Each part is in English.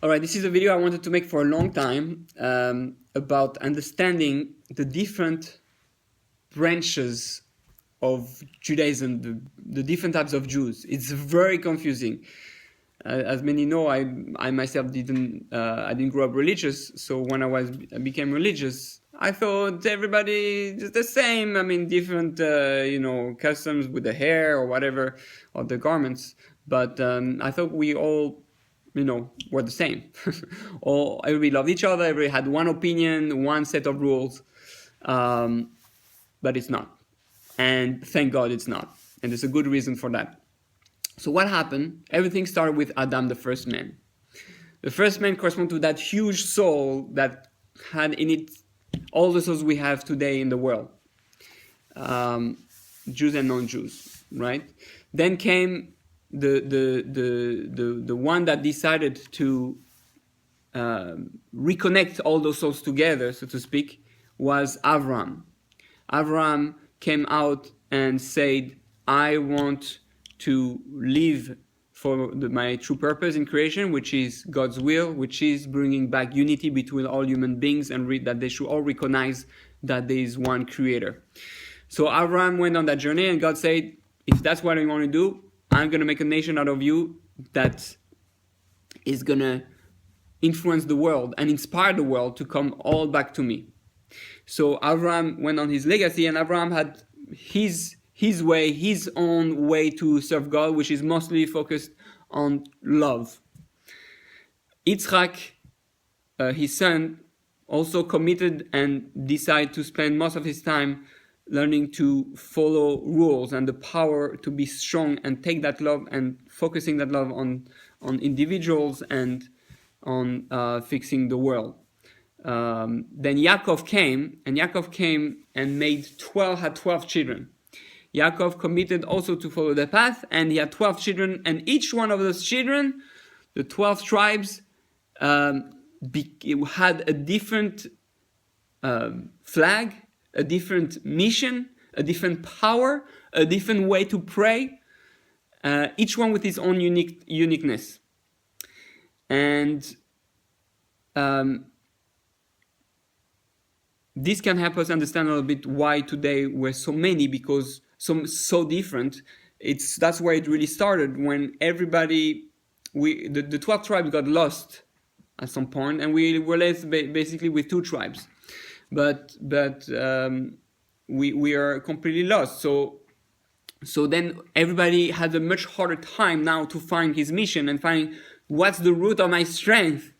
All right, this is a video I wanted to make for a long time about understanding the different branches of Judaism, the different types of Jews. It's very confusing. As many know, I myself didn't grow up religious. So when I became religious, I thought everybody is the same. I mean, different customs with the hair or whatever, or the garments. But I thought we all were the same. Or everybody loved each other. Everybody had one opinion, one set of rules. But it's not. And thank God it's not. And there's a good reason for that. So what happened? Everything started with Adam, the first man. The first man corresponds to that huge soul that had in it all the souls we have today in the world. Jews and non-Jews, right? Then came the one that decided to reconnect all those souls together, so to speak, was Avram. Avram came out and said, I want to live for my true purpose in creation, which is God's will, which is bringing back unity between all human beings and that they should all recognize that there is one creator. So Avram went on that journey and God said, if that's what I want to do, I'm going to make a nation out of you that is going to influence the world and inspire the world to come all back to me. So Avram went on his legacy, and Avram had his way, his own way to serve God, which is mostly focused on love. Yitzchak, his son, also committed and decided to spend most of his time learning to follow rules and the power to be strong and take that love and focusing that love on individuals and on fixing the world. Then Yaakov came and had 12 children. Yaakov committed also to follow the path, and he had 12 children, and each one of those children, the 12 tribes, had a different flag, a different mission, a different power, a different way to pray, each one with his own uniqueness. And this can help us understand a little bit why today we're so many, because so different. That's where it really started, when the 12 tribes got lost at some point, and we were left basically with 2 tribes. But we are completely lost. So then everybody has a much harder time now to find his mission and find what's the root of my strength.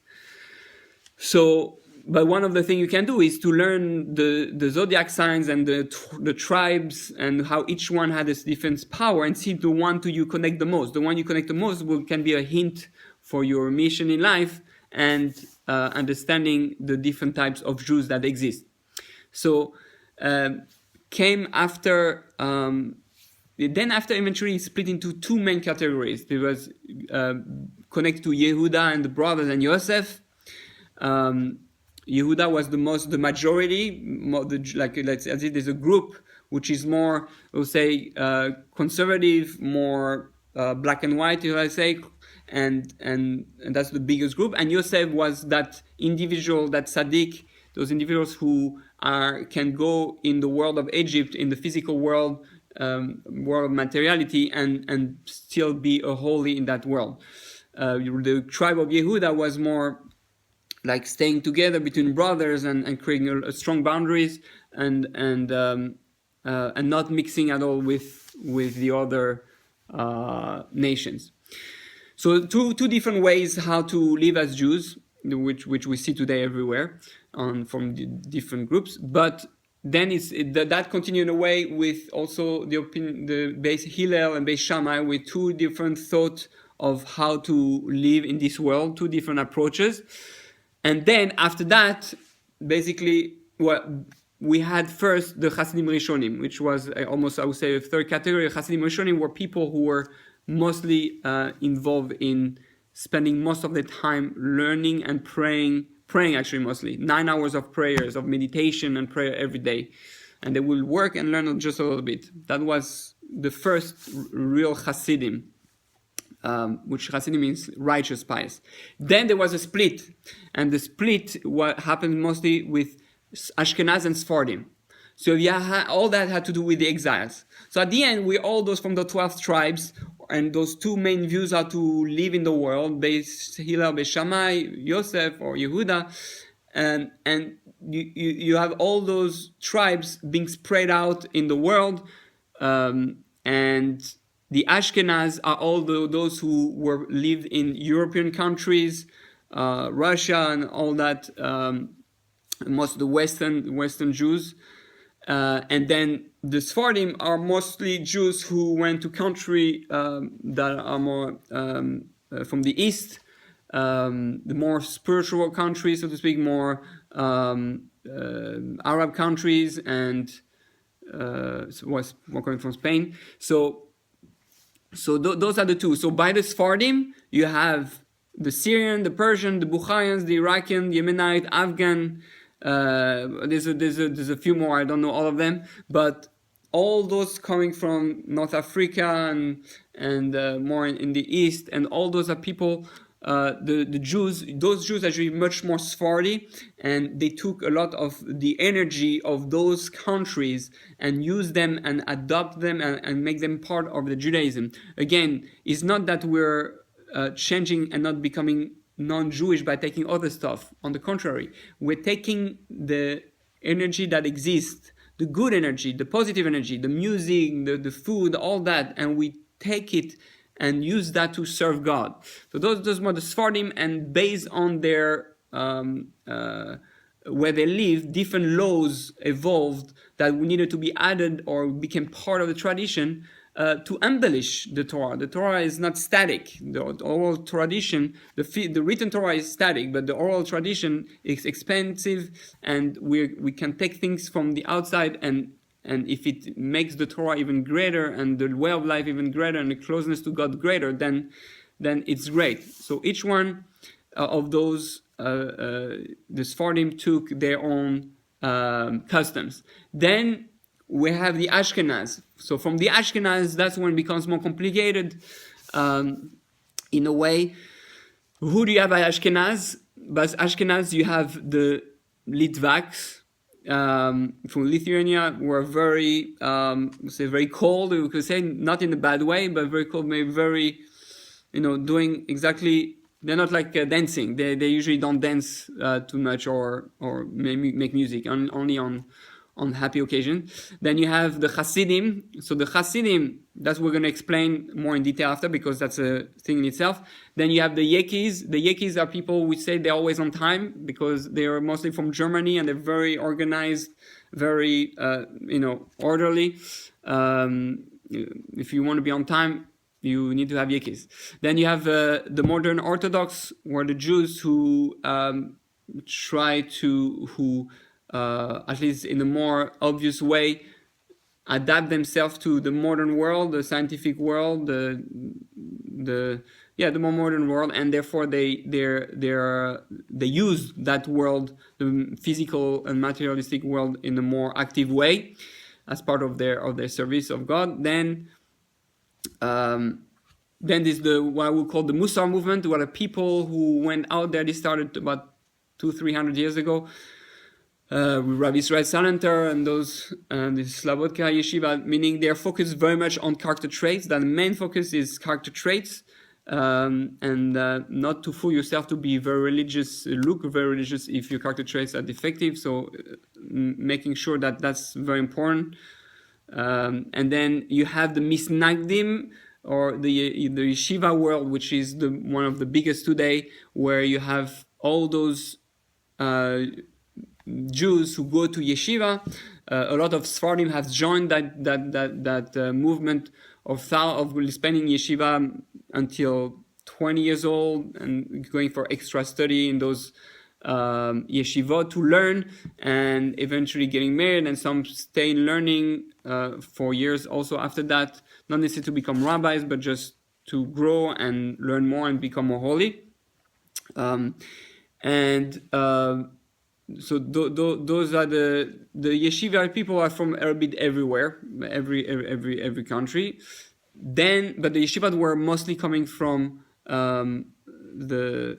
But one of the things you can do is to learn the zodiac signs and the tribes and how each one had this different power, and see the one you connect the most. The one you connect the most can be a hint for your mission in life and understanding the different types of Jews that exist. So came after. Then after eventually split into 2 main categories. There was connected to Yehuda and the brothers and Yosef. Yehuda was the majority. Let's say there's a group which is more, we'll say, conservative, more black and white, let's say, and that's the biggest group. And Yosef was that individual, that tzaddik, those individuals who can go in the world of Egypt, in the physical world of materiality, and still be a holy in that world. The tribe of Yehuda was more like staying together between brothers and creating a strong boundaries and not mixing at all with the other nations. So two different ways how to live as Jews, which we see today everywhere from the different groups. But then that continued in a way with also the Beis Hillel and Beis Shammai, with 2 different thoughts of how to live in this world, 2 different approaches. And then after that, basically, we had first the Hasidim Rishonim, which was almost, I would say, a third category. Hasidim Rishonim were people who were mostly involved in spending most of their time learning and praying actually mostly. 9 hours of prayers, of meditation and prayer every day. And they will work and learn just a little bit. That was the first real Hasidim. which Hasidim means righteous, pious. Then there was a split, and the split what happened mostly with Ashkenaz and Sephardim. So all that had to do with the exiles. So at the end, we all those from the 12 tribes, and those two main views how to live in the world, Beis Hillel, Beis Shammai, Yosef or Yehuda, and you have all those tribes being spread out in the world, and the Ashkenaz are all those who lived in European countries, Russia and all that, most of the Western Jews. And then the Sephardim are mostly Jews who went to country that are more from the East, the more spiritual countries, so to speak, more Arab countries, and was more coming from Spain. So those are the two. So by the Sephardim, you have the Syrian, the Persian, the Bukharians, the Iraqian, the Yemenite, Afghan. There's a few more. I don't know all of them, but all those coming from North Africa and more in the East, and all those are people. The Jews, those Jews actually much more Sephardi, and they took a lot of the energy of those countries and use them and adopt them and make them part of the Judaism. Again, it's not that we're changing and not becoming non-Jewish by taking other stuff. On the contrary, we're taking the energy that exists, the good energy, the positive energy, the music, the food, all that, and we take it and use that to serve God. So those were the Sephardim, and based on their where they live, different laws evolved that needed to be added or became part of the tradition to embellish the Torah. The Torah is not static. The oral tradition, the written Torah is static, but the oral tradition is expansive, and we can take things from the outside, and if it makes the Torah even greater and the way of life even greater and the closeness to God greater, then it's great. So each one of those, the Sephardim took their own customs. Then we have the Ashkenaz. So from the Ashkenaz, that's when it becomes more complicated in a way. Who do you have by Ashkenaz? By Ashkenaz, you have the Litvaks, from Lithuania, were very, very cold. We could say not in a bad way, but very cold, maybe very, doing exactly. They're not like dancing. They usually don't dance too much or maybe make music only on happy occasion. Then you have the Hasidim. So the Hasidim, that's what we're going to explain more in detail after, because that's a thing in itself. Then you have the Yekis. The Yekis are people we say they're always on time, because they are mostly from Germany and they're very organized, very orderly. If you want to be on time, you need to have Yekis. Then you have the modern Orthodox, who are the Jews who try to at least in a more obvious way, adapt themselves to the modern world, the scientific world, the more modern world, and therefore they use that world, the physical and materialistic world, in a more active way as part of their service of God. Then there's what we call the Musar movement, where the people who went out there, they started about 200-300 years ago. With Rabbi Israel Salanter and those the Slobodka Yeshiva, meaning they're focused very much on character traits. That the main focus is character traits, and not to fool yourself to be very religious, look very religious if your character traits are defective. So making sure that that's very important. And then you have the Misnagdim, or the Yeshiva world, which is one of the biggest today, where you have all those Jews who go to yeshiva. A lot of Sephardim have joined that movement of spending yeshiva until 20 years old and going for extra study in those yeshivot to learn, and eventually getting married, and some stay in learning for years also after that, not necessarily to become rabbis, but just to grow and learn more and become more holy. So those are the yeshiva people are from a bit everywhere, every country. but the yeshivot were mostly coming from the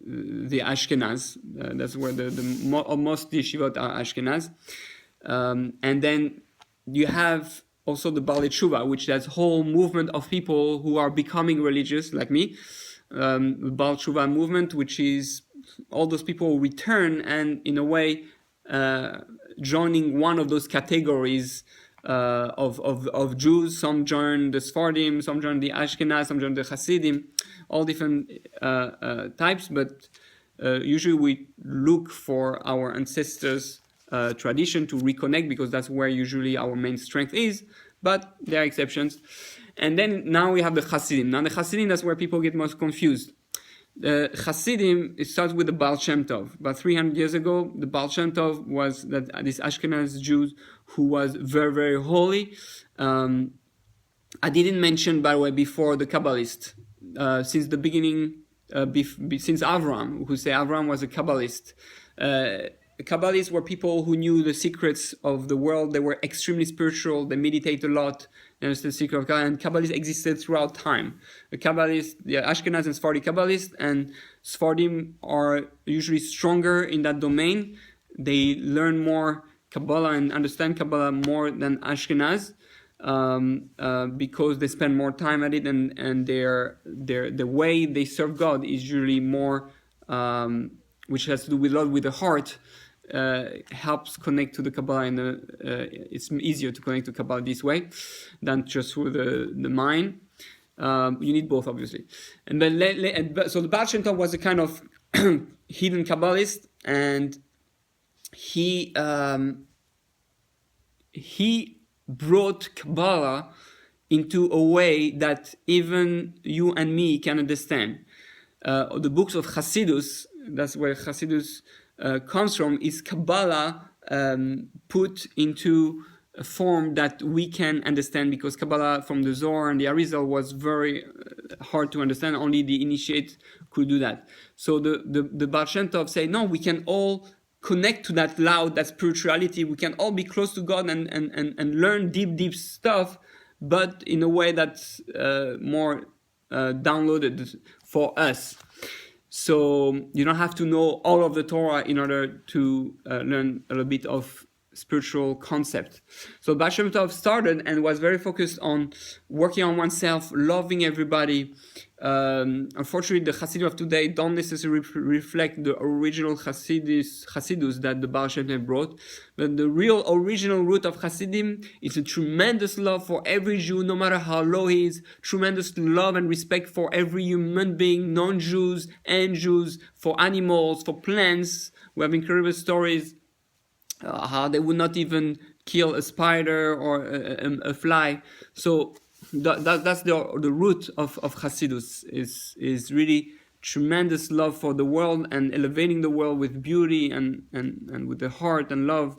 Ashkenaz. That's where most yeshivot are Ashkenaz. And then you have also the Baalei Tshuva, which is a whole movement of people who are becoming religious, like me. The Baalei Tshuva movement, which is all those people who return and, in a way, joining one of those categories of Jews. Some join the Sephardim, some join the Ashkenaz, some join the Hasidim, all different types. But usually we look for our ancestors' tradition to reconnect, because that's where usually our main strength is. But there are exceptions. And then now we have the Hasidim. Now the Hasidim, that's where people get most confused. The Hasidim, it starts with the Baal Shem Tov. About 300 years ago, the Baal Shem Tov was this Ashkenazi Jew who was very, very holy. I didn't mention, by the way, before the Kabbalist. Since the beginning, since Avram, who say Avram was a Kabbalist. Kabbalists were people who knew the secrets of the world. They were extremely spiritual. They meditate a lot. They understood the secret of God. And Kabbalists existed throughout time. The Kabbalists, the Ashkenaz and Sephardi Kabbalists, and Sephardim are usually stronger in that domain. They learn more Kabbalah and understand Kabbalah more than Ashkenaz, because they spend more time at it, and the way they serve God is usually more, which has to do with a lot with the heart. Helps connect to the Kabbalah, and it's easier to connect to Kabbalah this way than just through the mind. You need both, obviously. And then so the Baal Shem Tov was a kind of hidden Kabbalist, and he brought Kabbalah into a way that even you and me can understand. The books of Hasidus, that's where Hasidus comes from, is Kabbalah put into a form that we can understand, because Kabbalah from the Zohar and the Arizal was very hard to understand. Only the initiate could do that. So the Baal Shem Tov say, no, we can all connect to that that spirituality. We can all be close to God and learn deep stuff, but in a way that's more downloaded for us. So you don't have to know all of the Torah in order to learn a little bit of spiritual concept. So Baal Shem Tov started and was very focused on working on oneself, loving everybody. Unfortunately, the Hasidim of today don't necessarily reflect the original Hasidus that the Baal Shem Tov brought. But the real original root of Hasidim is a tremendous love for every Jew, no matter how low he is. Tremendous love and respect for every human being, non-Jews and Jews, for animals, for plants. We have incredible stories how they would not even kill a spider or a fly. So that's the root of Hasidus, is really tremendous love for the world and elevating the world with beauty and with the heart and love.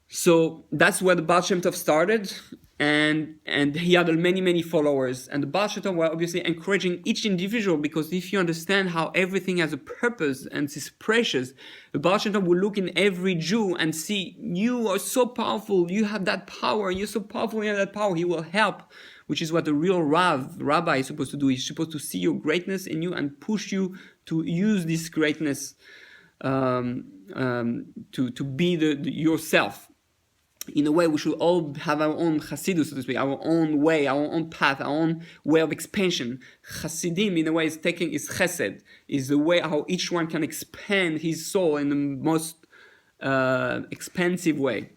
So that's where the Baal Shem Tov started, and he had many followers. And the Baal Shem Tov were obviously encouraging each individual, because if you understand how everything has a purpose and is precious, the Baal Shem Tov will look in every Jew and see, you are so powerful, you have that power, you're so powerful, you have that power. He will help, which is what the real rabbi is supposed to do. He's supposed to see your greatness in you and push you to use this greatness to be yourself. In a way, we should all have our own Hasidus, so to speak, our own way, our own path, our own way of expansion. Hasidim, in a way, is chesed, is the way how each one can expand his soul in the most expansive way.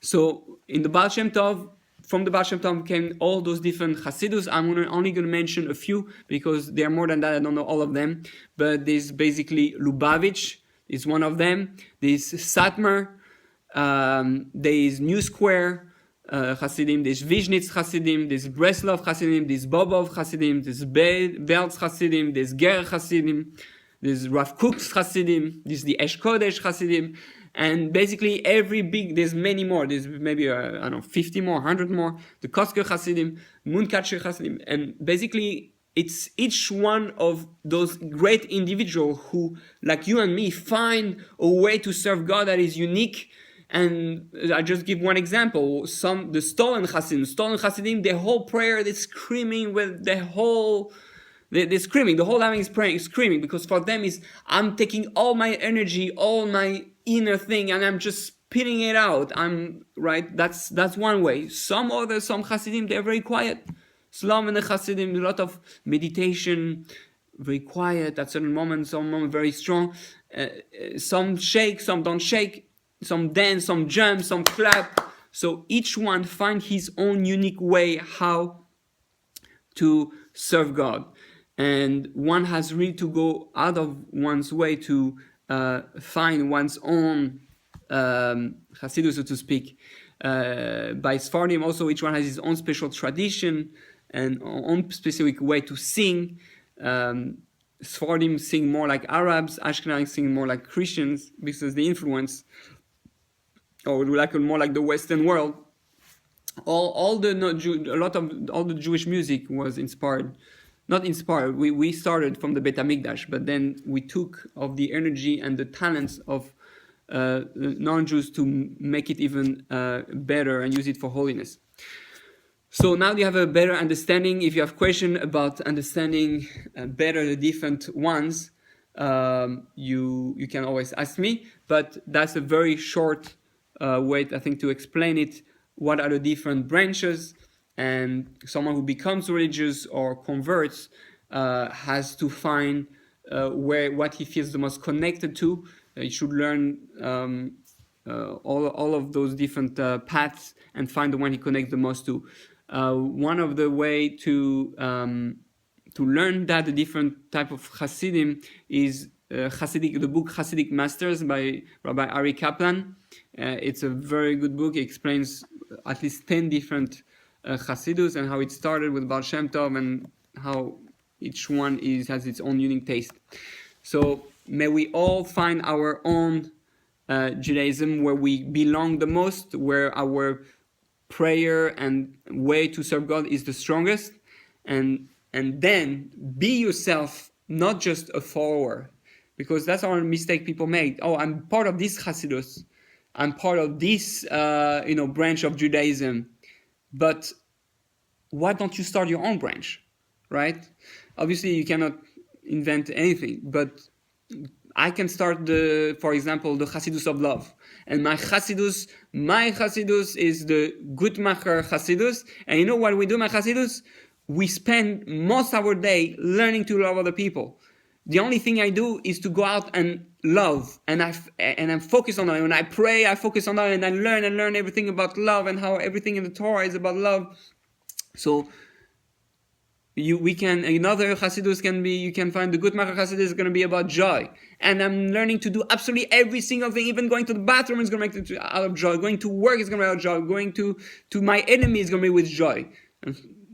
So, in the Baal Shem Tov, from the Baal Shem Tov came all those different Hasidus. I'm only going to mention a few, because there are more than that. I don't know all of them. But there's basically Lubavitch is one of them. There's Satmar. There is New Square Hasidim, there's Vizhnitz Hasidim, there's Breslov Hasidim, there's Bobov Hasidim, there's Belz Hasidim, there's Ger Hasidim, there's Rav Kook's Hasidim, there's the Esh Kodesh Hasidim, and basically there's many more, there's maybe, 50 more, 100 more, the Kosker Hasidim, Munkacher Hasidim, and basically it's each one of those great individuals who, like you and me, find a way to serve God that is unique, And I just give one example. The stolen Hasidim, the whole prayer, they're screaming with the whole. They're screaming. The whole having is praying, screaming, because for them is I'm taking all my energy, all my inner thing, and I'm just spitting it out. I'm right. That's one way. Some Hasidim, they're very quiet. Shalom and the Hasidim, a lot of meditation, very quiet at certain moments. Some moments very strong. Some shake, some don't shake. Some dance, some jump, some clap. So each one find his own unique way how to serve God. And one has really to go out of one's way to find one's own Hasidus, so to speak. By Sephardim also, each one has his own special tradition and own specific way to sing. Sephardim sing more like Arabs, Ashkenazi sing more like Christians because the influence, or more like the Western world. All the Jewish music was inspired. Not inspired. We started from the Beit HaMikdash, but then we took of the energy and the talents of non-Jews to make it even better and use it for holiness. So now you have a better understanding. If you have questions about understanding better the different ones, you can always ask me. But that's a very short way, I think, to explain it. What are the different branches? And someone who becomes religious or converts has to find what he feels the most connected to. He should learn all of those different paths and find the one he connects the most to. One of the way to learn that the different type of Hasidim is the book Hasidic Masters by Rabbi Ari Kaplan. It's a very good book. It explains at least 10 different Hasidus and how it started with Baal Shem Tov and how each one has its own unique taste. So may we all find our own Judaism where we belong the most, where our prayer and way to serve God is the strongest, and then be yourself, not just a follower, because that's our mistake people make. Oh, I'm part of this Hasidus, I'm part of this branch of Judaism, but why don't you start your own branch, right? Obviously, you cannot invent anything, but I can start for example, the Hasidus of love. And my Hasidus is the Gutmacher Hasidus. And you know what we do, my Hasidus? We spend most of our day learning to love other people. The only thing I do is to go out and love, and I'm focused on that. When I pray, I focus on that, and I learn everything about love and how everything in the Torah is about love. So another Hasidus can be, you can find the Gutmacher Hasidus is going to be about joy. And I'm learning to do absolutely every single thing. Even going to the bathroom is going to make it out of joy. Going to work is going to be out of joy. Going to my enemy is going to be with joy.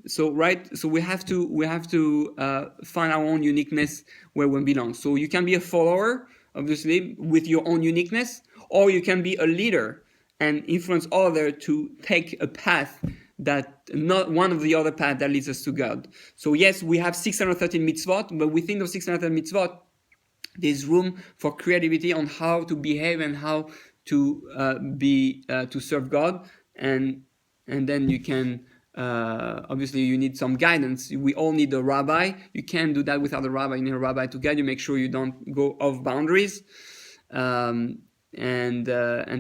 So we have to find our own uniqueness where we belong. So you can be a follower, obviously, with your own uniqueness, or you can be a leader and influence others to take a path that not one of the other paths that leads us to God. So yes, we have 613 mitzvot, but within those 613 mitzvot, there's room for creativity on how to behave and how to serve God, and then you can. Obviously, you need some guidance. We all need a rabbi. You can't do that without a rabbi. You need a rabbi to guide you. Make sure you don't go off boundaries, and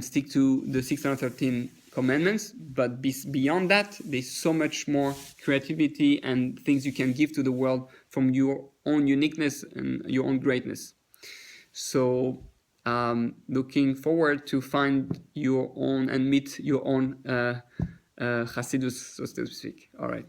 stick to the 613 commandments. But beyond that, there's so much more creativity and things you can give to the world from your own uniqueness and your own greatness. So, looking forward to find your own and meet your own Hasidus, so to speak. All right.